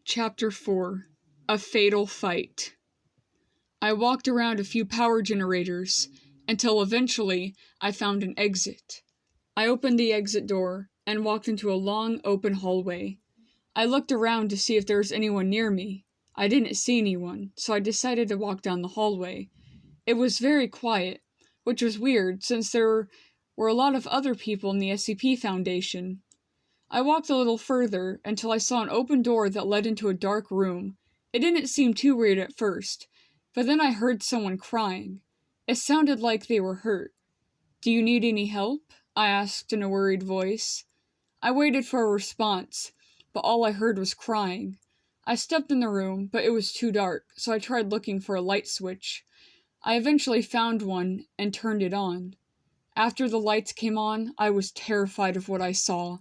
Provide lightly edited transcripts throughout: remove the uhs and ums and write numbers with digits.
Chapter 4 A Fatal Fight. I walked around a few power generators until eventually I found an exit. I opened the exit door and walked into a long, open hallway. I looked around to see if there was anyone near me. I didn't see anyone, so I decided to walk down the hallway. It was very quiet, which was weird since there were a lot of other people in the SCP Foundation. I walked a little further until I saw an open door that led into a dark room. It didn't seem too weird at first, but then I heard someone crying. It sounded like they were hurt. "Do you need any help?" I asked in a worried voice. I waited for a response, but all I heard was crying. I stepped in the room, but it was too dark, so I tried looking for a light switch. I eventually found one and turned it on. After the lights came on, I was terrified of what I saw.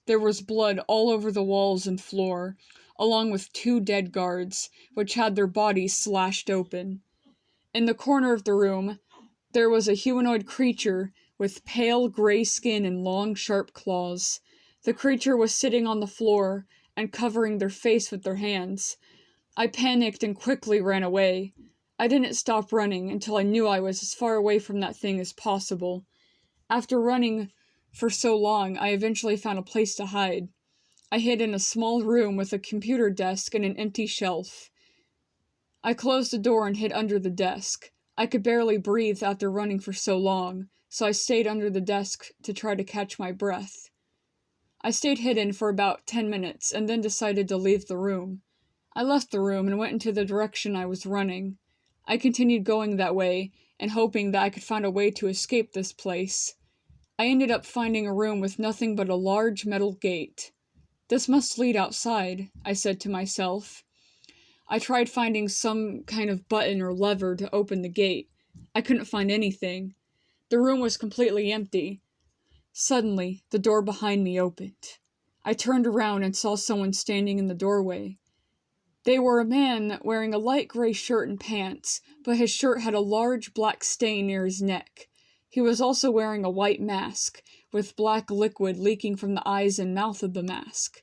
There was blood all over the walls and floor, along with 2 dead guards, which had their bodies slashed open. In the corner of the room, there was a humanoid creature with pale gray skin and long, sharp claws. The creature was sitting on the floor and covering their face with their hands. I panicked and quickly ran away. I didn't stop running until I knew I was as far away from that thing as possible. After running for so long, I eventually found a place to hide. I hid in a small room with a computer desk and an empty shelf. I closed the door and hid under the desk. I could barely breathe after running for so long, so I stayed under the desk to try to catch my breath. I stayed hidden for about 10 minutes and then decided to leave the room. I left the room and went into the direction I was running. I continued going that way and hoping that I could find a way to escape this place. I ended up finding a room with nothing but a large metal gate. "This must lead outside," I said to myself. I tried finding some kind of button or lever to open the gate. I couldn't find anything. The room was completely empty. Suddenly, the door behind me opened. I turned around and saw someone standing in the doorway. They were a man wearing a light gray shirt and pants, but his shirt had a large black stain near his neck. He was also wearing a white mask, with black liquid leaking from the eyes and mouth of the mask.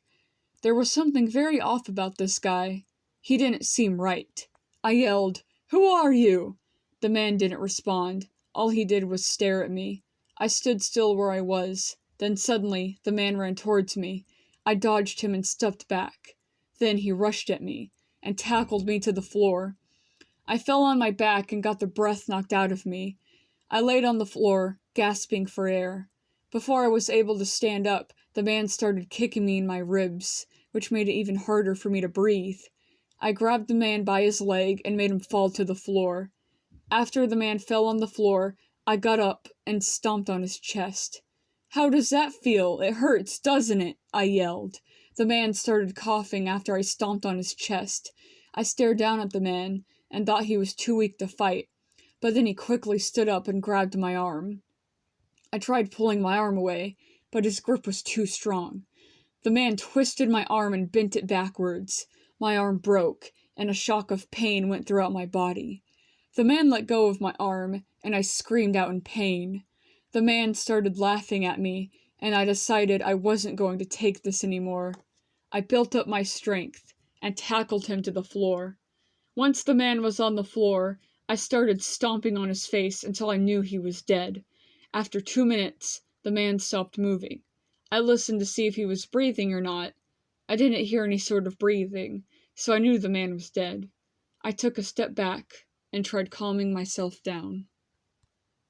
There was something very off about this guy. He didn't seem right. I yelled, "Who are you?" The man didn't respond. All he did was stare at me. I stood still where I was. Then suddenly, the man ran towards me. I dodged him and stepped back. Then he rushed at me and tackled me to the floor. I fell on my back and got the breath knocked out of me. I laid on the floor, gasping for air. Before I was able to stand up, the man started kicking me in my ribs, which made it even harder for me to breathe. I grabbed the man by his leg and made him fall to the floor. After the man fell on the floor, I got up and stomped on his chest. "How does that feel? It hurts, doesn't it?" I yelled. The man started coughing after I stomped on his chest. I stared down at the man and thought he was too weak to fight, but then he quickly stood up and grabbed my arm. I tried pulling my arm away, but his grip was too strong. The man twisted my arm and bent it backwards. My arm broke, and a shock of pain went throughout my body. The man let go of my arm, and I screamed out in pain. The man started laughing at me, and I decided I wasn't going to take this anymore. I built up my strength and tackled him to the floor. Once the man was on the floor, I started stomping on his face until I knew he was dead. After 2 minutes, the man stopped moving. I listened to see if he was breathing or not. I didn't hear any sort of breathing, so I knew the man was dead. I took a step back and tried calming myself down.